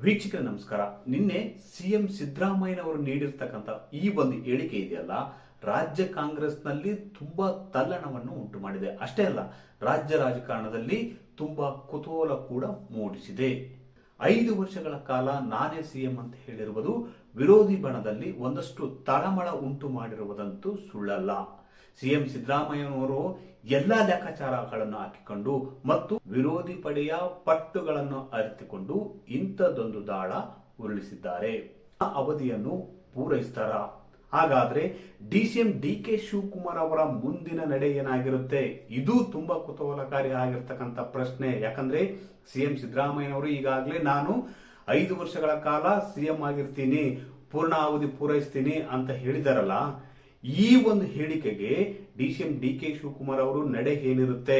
ವೀಕ್ಷಕರ ನಮಸ್ಕಾರ. ನಿನ್ನೆ ಸಿಎಂ ಸಿದ್ದರಾಮಯ್ಯನವರು ನೀಡಿರ್ತಕ್ಕಂಥ ಈ ಒಂದು ಹೇಳಿಕೆ ಇದೆಯಲ್ಲ, ರಾಜ್ಯ ಕಾಂಗ್ರೆಸ್ನಲ್ಲಿ ತುಂಬಾ ತಲ್ಲಣವನ್ನು ಉಂಟು ಮಾಡಿದೆ. ಅಷ್ಟೇ ಅಲ್ಲ, ರಾಜ್ಯ ರಾಜಕಾರಣದಲ್ಲಿ ತುಂಬಾ ಕುತೂಹಲ ಕೂಡ ಮೂಡಿಸಿದೆ. 5 ವರ್ಷಗಳ ಕಾಲ ನಾನೇ ಸಿಎಂ ಅಂತ ಹೇಳಿರುವುದು ವಿರೋಧಿ ಬಣದಲ್ಲಿ ಒಂದಷ್ಟು ತಳಮಳ ಉಂಟು ಮಾಡಿರುವುದಂತೂ ಸುಳ್ಳಲ್ಲ. ಸಿಎಂ ಸಿದ್ದರಾಮಯ್ಯನವರು ಎಲ್ಲಾ ಲೆಕ್ಕಾಚಾರಗಳನ್ನು ಹಾಕಿಕೊಂಡು ಮತ್ತು ವಿರೋಧಿ ಪಡೆಯ ಪಟ್ಟುಗಳನ್ನು ಅರಿತುಕೊಂಡು ಇಂಥದ್ದೊಂದು ದಾಳ ಉರುಳಿಸಿದ್ದಾರೆ. ಅವಧಿಯನ್ನು ಪೂರೈಸ್ತಾರ? ಹಾಗಾದ್ರೆ ಡಿಸಿಎಂ ಡಿ.ಕೆ. ಶಿವಕುಮಾರ್ ಅವರ ಮುಂದಿನ ನಡೆ ಏನಾಗಿರುತ್ತೆ? ಇದು ತುಂಬಾ ಕುತೂಹಲಕಾರಿ ಆಗಿರ್ತಕ್ಕಂಥ ಪ್ರಶ್ನೆ. ಯಾಕಂದ್ರೆ ಸಿಎಂ ಸಿದ್ದರಾಮಯ್ಯನವರು ಈಗಾಗಲೇ ನಾನು 5 ವರ್ಷಗಳ ಕಾಲ ಸಿಎಂ ಆಗಿರ್ತೀನಿ, ಪೂರ್ಣ ಅವಧಿ ಪೂರೈಸ್ತೀನಿ ಅಂತ ಹೇಳಿದಾರಲ್ಲ, ಈ ಒಂದು ಹೇಳಿಕೆಗೆ ಡಿಸಿಎಂ ಡಿ.ಕೆ. ಶಿವಕುಮಾರ್ ಅವರು ನಡೆ ಏನಿರುತ್ತೆ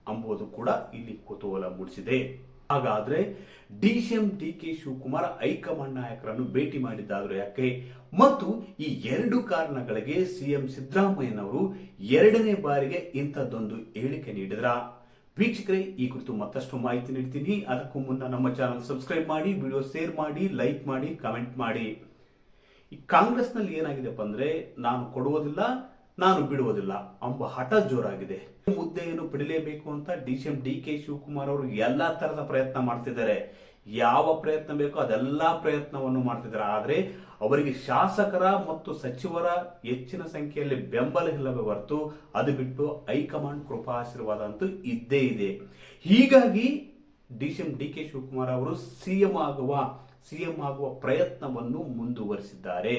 ಎಂಬುದು ಕೂಡ ಇಲ್ಲಿ ಕುತೂಹಲ ಮೂಡಿಸಿದೆ. ಹಾಗಾದ್ರೆ ಡಿಸಿಎಂ ಡಿ.ಕೆ. ಶಿವಕುಮಾರ್ ಹೈಕಮಾಂಡ್ ನಾಯಕರನ್ನು ಭೇಟಿ ಮಾಡಿದ್ದಾದ್ರು ಯಾಕೆ? ಮತ್ತು ಈ 2 ಕಾರಣಗಳಿಗೆ ಸಿಎಂ ಸಿದ್ದರಾಮಯ್ಯನವರು 2ನೇ ಬಾರಿಗೆ ಇಂಥದ್ದೊಂದು ಹೇಳಿಕೆ ನೀಡಿದ್ರ? ವೀಕ್ಷಕರೇ, ಈ ಕುರಿತು ಮತ್ತಷ್ಟು ಮಾಹಿತಿ ನೀಡ್ತೀನಿ. ಅದಕ್ಕೂ ಮುನ್ನ ನಮ್ಮ ಚಾನಲ್ ಸಬ್ಸ್ಕ್ರೈಬ್ ಮಾಡಿ, ವಿಡಿಯೋ ಶೇರ್ ಮಾಡಿ, ಲೈಕ್ ಮಾಡಿ, ಕಮೆಂಟ್ ಮಾಡಿ. ಈ ಕಾಂಗ್ರೆಸ್ ನಲ್ಲಿ ಏನಾಗಿದೆಪ್ಪ ಅಂದ್ರೆ, ನಾನು ಕೊಡುವುದಿಲ್ಲ, ನಾನು ಬಿಡುವುದಿಲ್ಲ ಎಂಬ ಹಠ ಜೋರಾಗಿದೆ. ಹುದ್ದೆಯನ್ನು ಪಡಿಲೇಬೇಕು ಅಂತ ಡಿಸಿಎಂ ಡಿ.ಕೆ. ಶಿವಕುಮಾರ್ ಅವರು ಎಲ್ಲಾ ತರದ ಪ್ರಯತ್ನ ಮಾಡ್ತಿದ್ದಾರೆ. ಯಾವ ಪ್ರಯತ್ನ ಬೇಕೋ ಅದೆಲ್ಲಾ ಪ್ರಯತ್ನವನ್ನು ಮಾಡ್ತಿದ್ದಾರೆ. ಆದ್ರೆ ಅವರಿಗೆ ಶಾಸಕರ ಮತ್ತು ಸಚಿವರ ಹೆಚ್ಚಿನ ಸಂಖ್ಯೆಯಲ್ಲಿ ಬೆಂಬಲ ಇಲ್ಲವೇ ಹೊರತು ಅದು ಬಿಟ್ಟು ಹೈಕಮಾಂಡ್ ಕೃಪಾ ಆಶೀರ್ವಾದ ಅಂತೂ ಇದ್ದೇ ಇದೆ. ಹೀಗಾಗಿ ಡಿಸಿಎಂ ಡಿ.ಕೆ. ಶಿವಕುಮಾರ್ ಅವರು ಸಿಎಂ ಆಗುವ ಪ್ರಯತ್ನವನ್ನು ಮುಂದುವರಿಸಿದ್ದಾರೆ.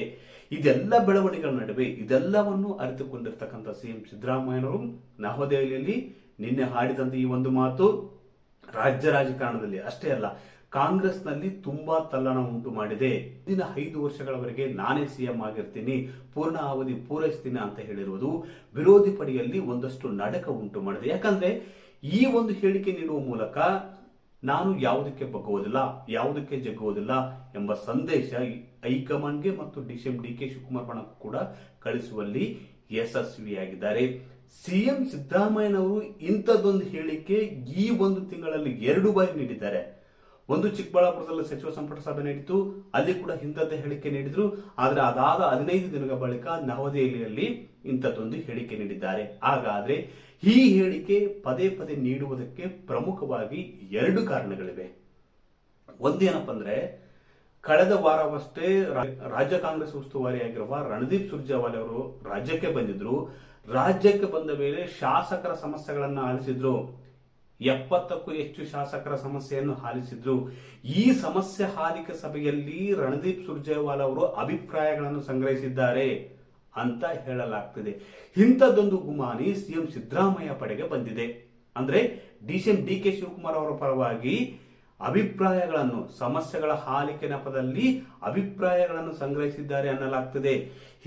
ಇದೆಲ್ಲ ಬೆಳವಣಿಗೆಗಳ ನಡುವೆ ಇದೆಲ್ಲವನ್ನು ಅರಿತುಕೊಂಡಿರ್ತಕ್ಕಂಥ ಸಿಎಂ ಸಿದ್ದರಾಮಯ್ಯನವರು ನವದೆಹಲಿಯಲ್ಲಿ ನಿನ್ನೆ ಆಡಿದಂತ ಈ ಒಂದು ಮಾತು ರಾಜ್ಯ ರಾಜಕಾರಣದಲ್ಲಿ ಅಷ್ಟೇ ಅಲ್ಲ, ಕಾಂಗ್ರೆಸ್ ನಲ್ಲಿ ತುಂಬಾ ತಲ್ಲಣ ಉಂಟು ಮಾಡಿದೆ. ಮುಂದಿನ 5 ವರ್ಷಗಳವರೆಗೆ ನಾನೇ ಸಿಎಂ ಆಗಿರ್ತೀನಿ, ಪೂರ್ಣ ಅವಧಿ ಪೂರೈಸ್ತೀನಿ ಅಂತ ಹೇಳಿರುವುದು ವಿರೋಧಿ ಪಡೆಯಲ್ಲಿ ಒಂದಷ್ಟು ನಡಕ ಉಂಟು ಮಾಡಿದೆ. ಯಾಕಂದ್ರೆ ಈ ಒಂದು ಹೇಳಿಕೆ ನೀಡುವ ಮೂಲಕ ನಾನು ಯಾವುದಕ್ಕೆ ಬಗ್ಗುವುದಿಲ್ಲ, ಯಾವುದಕ್ಕೆ ಜಗ್ಗುವುದಿಲ್ಲ ಎಂಬ ಸಂದೇಶ ಹೈಕಮಾಂಡ್ಗೆ ಮತ್ತು ಡಿಸಿಎಂ ಡಿ.ಕೆ. ಶಿವಕುಮಾರ್ ಬಣಕ್ಕೂ ಕೂಡ ಕಳಿಸುವಲ್ಲಿ ಯಶಸ್ವಿಯಾಗಿದ್ದಾರೆ. ಸಿಎಂ ಸಿದ್ದರಾಮಯ್ಯನವರು ಇಂಥದ್ದೊಂದು ಹೇಳಿಕೆ ಈ ಒಂದು ತಿಂಗಳಲ್ಲಿ 2 ಬಾರಿ ನೀಡಿದ್ದಾರೆ. ಒಂದು ಚಿಕ್ಕಬಳ್ಳಾಪುರದಲ್ಲಿ ಸಚಿವ ಸಂಪುಟ ಸಭೆ ನಡೀತು, ಅಲ್ಲಿ ಕೂಡ ಇಂಥದ್ದೇ ಹೇಳಿಕೆ ನೀಡಿದ್ರು. ಆದ್ರೆ ಅದಾದ 15 ದಿನಗಳ ಬಳಿಕ ನವದೆಹಲಿಯಲ್ಲಿ ಇಂಥದ್ದೊಂದು ಹೇಳಿಕೆ ನೀಡಿದ್ದಾರೆ. ಹಾಗಾದ್ರೆ ಈ ಹೇಳಿಕೆ ಪದೇ ಪದೇ ನೀಡುವುದಕ್ಕೆ ಪ್ರಮುಖವಾಗಿ 2 ಕಾರಣಗಳಿವೆ. ಒಂದೇನಪ್ಪ ಅಂದ್ರೆ, ಕಳೆದ ವಾರವಷ್ಟೇ ರಾಜ್ಯ ಕಾಂಗ್ರೆಸ್ ಉಸ್ತುವಾರಿಯಾಗಿರುವ ರಣದೀಪ್ ಸುರ್ಜೇವಾಲಾ ಅವರು ರಾಜ್ಯಕ್ಕೆ ಬಂದಿದ್ರು. ರಾಜ್ಯಕ್ಕೆ ಬಂದ ಮೇಲೆ ಶಾಸಕರ ಸಮಸ್ಯೆಗಳನ್ನು ಆಲಿಸಿದ್ರು. 70ಕ್ಕೂ ಹೆಚ್ಚು ಶಾಸಕರ ಸಮಸ್ಯೆಯನ್ನು ಆಲಿಸಿದ್ರು. ಈ ಸಮಸ್ಯೆ ಆಲಿಕೆ ಸಭೆಯಲ್ಲಿ ರಣದೀಪ್ ಸುರ್ಜೇವಾಲಾ ಅವರು ಅಭಿಪ್ರಾಯಗಳನ್ನು ಸಂಗ್ರಹಿಸಿದ್ದಾರೆ ಅಂತ ಹೇಳಲಾಗ್ತಿದೆ. ಇಂಥದ್ದೊಂದು ಗುಮಾನಿ ಸಿಎಂ ಸಿದ್ದರಾಮಯ್ಯ ಪಡೆಗೆ ಬಂದಿದೆ. ಅಂದ್ರೆ ಡಿಸಿಎಂ ಡಿ.ಕೆ. ಶಿವಕುಮಾರ್ ಅವರ ಪರವಾಗಿ ಅಭಿಪ್ರಾಯಗಳನ್ನು, ಸಮಸ್ಯೆಗಳ ಆಲಿಕೆ ನೆಪದಲ್ಲಿ ಅಭಿಪ್ರಾಯಗಳನ್ನು ಸಂಗ್ರಹಿಸಿದ್ದಾರೆ ಅನ್ನಲಾಗ್ತಿದೆ.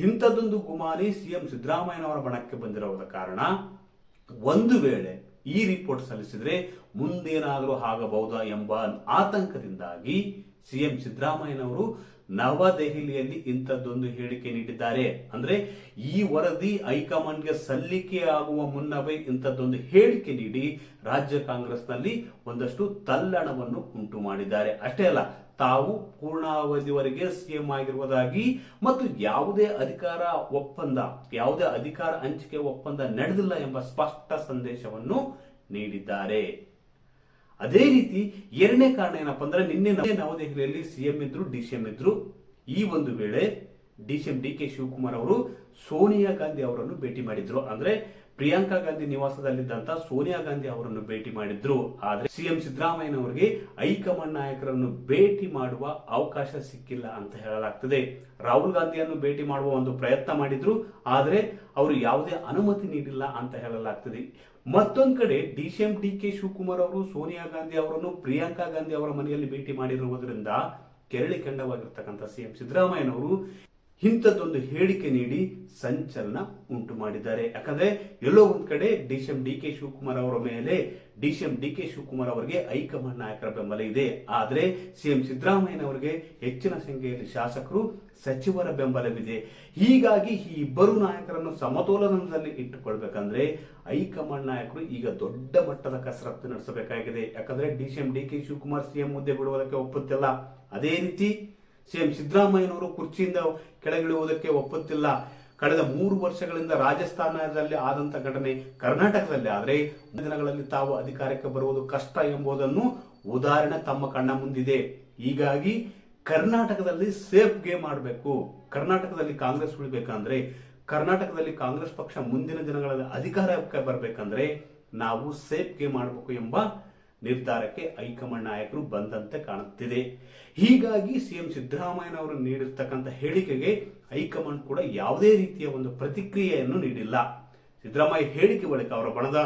ಇಂಥದ್ದೊಂದು ಗುಮಾನಿ ಸಿಎಂ ಸಿದ್ದರಾಮಯ್ಯನವರ ಬಣಕ್ಕೆ ಬಂದಿರುವುದ ಕಾರಣ ಒಂದು ವೇಳೆ ಈ ರಿಪೋರ್ಟ್ ಸಲ್ಲಿಸಿದ್ರೆ ಮುಂದೇನಾದರೂ ಆಗಬಹುದಾ ಎಂಬ ಆತಂಕದಿಂದಾಗಿ ಸಿಎಂ ಸಿದ್ದರಾಮಯ್ಯನವರು ನವದೆಹಲಿಯಲ್ಲಿ ಇಂಥದ್ದೊಂದು ಹೇಳಿಕೆ ನೀಡಿದ್ದಾರೆ. ಅಂದ್ರೆ ಈ ವರದಿ ಹೈಕಮಾಂಡ್ಗೆ ಸಲ್ಲಿಕೆ ಆಗುವ ಮುನ್ನವೇ ಇಂಥದ್ದೊಂದು ಹೇಳಿಕೆ ನೀಡಿ ರಾಜ್ಯ ಕಾಂಗ್ರೆಸ್ನಲ್ಲಿ ಒಂದಷ್ಟು ತಲ್ಲಣವನ್ನು ಉಂಟು ಮಾಡಿದ್ದಾರೆ. ಅಷ್ಟೇ ಅಲ್ಲ, ತಾವು ಪೂರ್ಣಾವಧಿವರೆಗೆ ಸಿಎಂ ಆಗಿರುವುದಾಗಿ ಮತ್ತು ಯಾವುದೇ ಅಧಿಕಾರ ಹಂಚಿಕೆ ಒಪ್ಪಂದ ನಡೆದಿಲ್ಲ ಎಂಬ ಸ್ಪಷ್ಟ ಸಂದೇಶವನ್ನು ನೀಡಿದ್ದಾರೆ. ಅದೇ ರೀತಿ 2ನೇ ಕಾರಣ ಏನಪ್ಪಾ ಅಂದ್ರೆ, ನಿನ್ನೆ ನವದೆಹಲಿಯಲ್ಲಿ ಸಿಎಂ ಇದ್ರು, ಡಿಸಿಎಂ ಇದ್ರು. ಈ ಒಂದು ವೇಳೆ ಡಿಸಿಎಂ ಡಿ.ಕೆ. ಶಿವಕುಮಾರ್ ಅವರು ಸೋನಿಯಾ ಗಾಂಧಿ ಅವರನ್ನು ಭೇಟಿ ಮಾಡಿದ್ರು. ಅಂದ್ರೆ ಪ್ರಿಯಾಂಕಾ ಗಾಂಧಿ ನಿವಾಸದಲ್ಲಿದ್ದಂತ ಸೋನಿಯಾ ಗಾಂಧಿ ಅವರನ್ನು ಭೇಟಿ ಮಾಡಿದ್ರು. ಆದ್ರೆ ಸಿಎಂ ಸಿದ್ದರಾಮಯ್ಯನವರಿಗೆ ಹೈಕಮಾಂಡ್ ನಾಯಕರನ್ನು ಭೇಟಿ ಮಾಡುವ ಅವಕಾಶ ಸಿಕ್ಕಿಲ್ಲ ಅಂತ ಹೇಳಲಾಗ್ತದೆ. ರಾಹುಲ್ ಗಾಂಧಿಯನ್ನು ಭೇಟಿ ಮಾಡುವ ಒಂದು ಪ್ರಯತ್ನ ಮಾಡಿದ್ರು, ಆದ್ರೆ ಅವರು ಯಾವುದೇ ಅನುಮತಿ ನೀಡಿಲ್ಲ ಅಂತ ಹೇಳಲಾಗ್ತದೆ. ಮತ್ತೊಂದು ಕಡೆ ಡಿಸಿಎಂ ಡಿ.ಕೆ. ಶಿವಕುಮಾರ್ ಅವರು ಸೋನಿಯಾ ಗಾಂಧಿ ಅವರನ್ನು ಪ್ರಿಯಾಂಕಾ ಗಾಂಧಿ ಅವರ ಮನೆಯಲ್ಲಿ ಭೇಟಿ ಮಾಡಿರುವುದರಿಂದ ಕೆರಳಿ ಕೆಂಡವಾಗಿರ್ತಕ್ಕಂಥ ಸಿಎಂ ಸಿದ್ದರಾಮಯ್ಯನವರು ಇಂಥದ್ದೊಂದು ಹೇಳಿಕೆ ನೀಡಿ ಸಂಚಲನ ಉಂಟು ಮಾಡಿದ್ದಾರೆ. ಯಾಕಂದ್ರೆ ಎಲ್ಲೋ ಒಂದ್ ಕಡೆ ಡಿಸಿಎಂ ಡಿ.ಕೆ. ಶಿವಕುಮಾರ್ ಅವರ ಮೇಲೆ ಡಿಸಿಎಂ ಡಿ.ಕೆ. ಶಿವಕುಮಾರ್ ಅವರಿಗೆ ಹೈಕಮಾಂಡ್ ನಾಯಕರ ಬೆಂಬಲ ಇದೆ. ಆದ್ರೆ ಸಿಎಂ ಸಿದ್ದರಾಮಯ್ಯನವರಿಗೆ ಹೆಚ್ಚಿನ ಸಂಖ್ಯೆಯಲ್ಲಿ ಶಾಸಕರು, ಸಚಿವರ ಬೆಂಬಲವಿದೆ. ಹೀಗಾಗಿ ಈ ಇಬ್ಬರು ನಾಯಕರನ್ನು ಸಮತೋಲನದಲ್ಲಿ ಇಟ್ಟುಕೊಳ್ಬೇಕಂದ್ರೆ ಹೈಕಮಾಂಡ್ ನಾಯಕರು ಈಗ ದೊಡ್ಡ ಮಟ್ಟದ ಕಸರತ್ತು ನಡೆಸಬೇಕಾಗಿದೆ. ಯಾಕಂದ್ರೆ ಡಿಸಿಎಂ ಡಿ.ಕೆ. ಶಿವಕುಮಾರ್ ಸಿಎಂ ಹುದ್ದೆ ಬಿಡುವುದಕ್ಕೆ ಒಪ್ಪುತ್ತಿಲ್ಲ. ಅದೇ ರೀತಿ ಸಿಎಂ ಸಿದ್ದರಾಮಯ್ಯನವರು ಕುರ್ಚಿಯಿಂದ ಕೆಳಗಿಳುವುದಕ್ಕೆ ಒಪ್ಪುತ್ತಿಲ್ಲ. ಕಳೆದ 3 ವರ್ಷಗಳಿಂದ ರಾಜಸ್ಥಾನದಲ್ಲಿ ಆದಂತ ಘಟನೆ ಕರ್ನಾಟಕದಲ್ಲಿ ಆದ್ರೆ ದಿನಗಳಲ್ಲಿ ತಾವು ಅಧಿಕಾರಕ್ಕೆ ಬರುವುದು ಕಷ್ಟ ಎಂಬುದನ್ನು ಉದಾಹರಣೆ ತಮ್ಮ ಕಣ್ಣ ಮುಂದಿದೆ. ಹೀಗಾಗಿ ಕರ್ನಾಟಕದಲ್ಲಿ ಸೇಫ್ ಗೇಮ್ ಮಾಡಬೇಕು. ಕರ್ನಾಟಕದಲ್ಲಿ ಕಾಂಗ್ರೆಸ್ ಉಳಿಬೇಕಂದ್ರೆ, ಕರ್ನಾಟಕದಲ್ಲಿ ಕಾಂಗ್ರೆಸ್ ಪಕ್ಷ ಮುಂದಿನ ದಿನಗಳಲ್ಲಿ ಅಧಿಕಾರಕ್ಕೆ ಬರಬೇಕಂದ್ರೆ ನಾವು ಸೇಫ್ ಗೇಮ್ ಮಾಡಬೇಕು ಎಂಬ ನಿರ್ಧಾರಕ್ಕೆ ಹೈಕಮಾಂಡ್ ನಾಯಕರು ಬಂದಂತೆ ಕಾಣುತ್ತಿದೆ. ಹೀಗಾಗಿ ಸಿಎಂ ಸಿದ್ದರಾಮಯ್ಯನವರು ನೀಡಿರ್ತಕ್ಕಂಥ ಹೇಳಿಕೆಗೆ ಹೈಕಮಾಂಡ್ ಕೂಡ ಯಾವುದೇ ರೀತಿಯ ಒಂದು ಪ್ರತಿಕ್ರಿಯೆಯನ್ನು ನೀಡಿಲ್ಲ. ಸಿದ್ದರಾಮಯ್ಯ ಹೇಳಿಕೆ ಬಳಿಕ ಅವರ ಬಣದ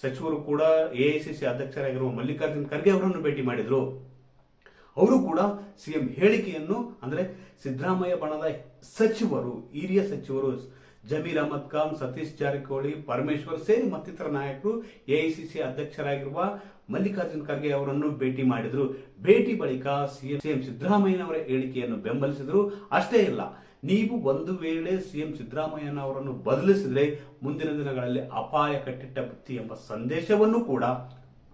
ಸಚಿವರು ಕೂಡ ಎಐಸಿಸಿ ಅಧ್ಯಕ್ಷರಾಗಿರುವ ಮಲ್ಲಿಕಾರ್ಜುನ್ ಖರ್ಗೆ ಅವರನ್ನು ಭೇಟಿ ಮಾಡಿದ್ರು. ಅವರು ಕೂಡ ಸಿಎಂ ಹೇಳಿಕೆಯನ್ನು ಅಂದ್ರೆ ಸಿದ್ದರಾಮಯ್ಯ ಬಣದ ಸಚಿವರು, ಹಿರಿಯ ಸಚಿವರು ಜಮೀರ್ ಅಹಮದ್ ಖಾನ್, ಸತೀಶ್ ಜಾರಕಿಹೊಳಿ, ಪರಮೇಶ್ವರ್ ಸೇರಿ ಮತ್ತಿತರ ನಾಯಕರು ಎಐಸಿಸಿ ಅಧ್ಯಕ್ಷರಾಗಿರುವ ಮಲ್ಲಿಕಾರ್ಜುನ್ ಖರ್ಗೆ ಅವರನ್ನು ಭೇಟಿ ಮಾಡಿದ್ರು. ಭೇಟಿ ಬಳಿಕ ಸಿಎಂ ಸಿದ್ದರಾಮಯ್ಯನವರ ಹೇಳಿಕೆಯನ್ನು ಬೆಂಬಲಿಸಿದ್ರು. ಅಷ್ಟೇ ಇಲ್ಲ, ನೀವು ಒಂದು ವೇಳೆ ಸಿಎಂ ಸಿದ್ದರಾಮಯ್ಯನವರನ್ನು ಬದಲಿಸಿದ್ರೆ ಮುಂದಿನ ದಿನಗಳಲ್ಲಿ ಅಪಾಯ ಕಟ್ಟಿಟ್ಟ ಬುತ್ತಿ ಎಂಬ ಸಂದೇಶವನ್ನು ಕೂಡ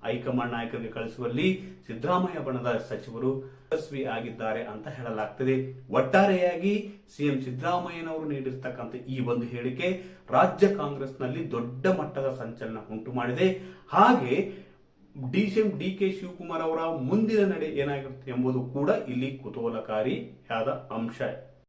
ಹೈಕಮಾಂಡ್ ನಾಯಕರಿಗೆ ಕಳಿಸುವಲ್ಲಿ ಸಿದ್ದರಾಮಯ್ಯ ಬಣದ ಸಚಿವರು ಯಶಸ್ವಿ ಆಗಿದ್ದಾರೆ ಅಂತ ಹೇಳಲಾಗ್ತದೆ. ಒಟ್ಟಾರೆಯಾಗಿ ಸಿಎಂ ಸಿದ್ದರಾಮಯ್ಯನವರು ನೀಡಿರ್ತಕ್ಕಂಥ ಈ ಒಂದು ಹೇಳಿಕೆ ರಾಜ್ಯ ಕಾಂಗ್ರೆಸ್ನಲ್ಲಿ ದೊಡ್ಡ ಮಟ್ಟದ ಸಂಚಲನ ಉಂಟು ಮಾಡಿದೆ. ಹಾಗೆ ಡಿಸಿಎಂ ಡಿ.ಕೆ. ಶಿವಕುಮಾರ್ ಅವರ ಮುಂದಿನ ನಡೆ ಏನಾಗಿರುತ್ತೆ ಎಂಬುದು ಕೂಡ ಇಲ್ಲಿ ಕುತೂಹಲಕಾರಿಯಾದ ಅಂಶ.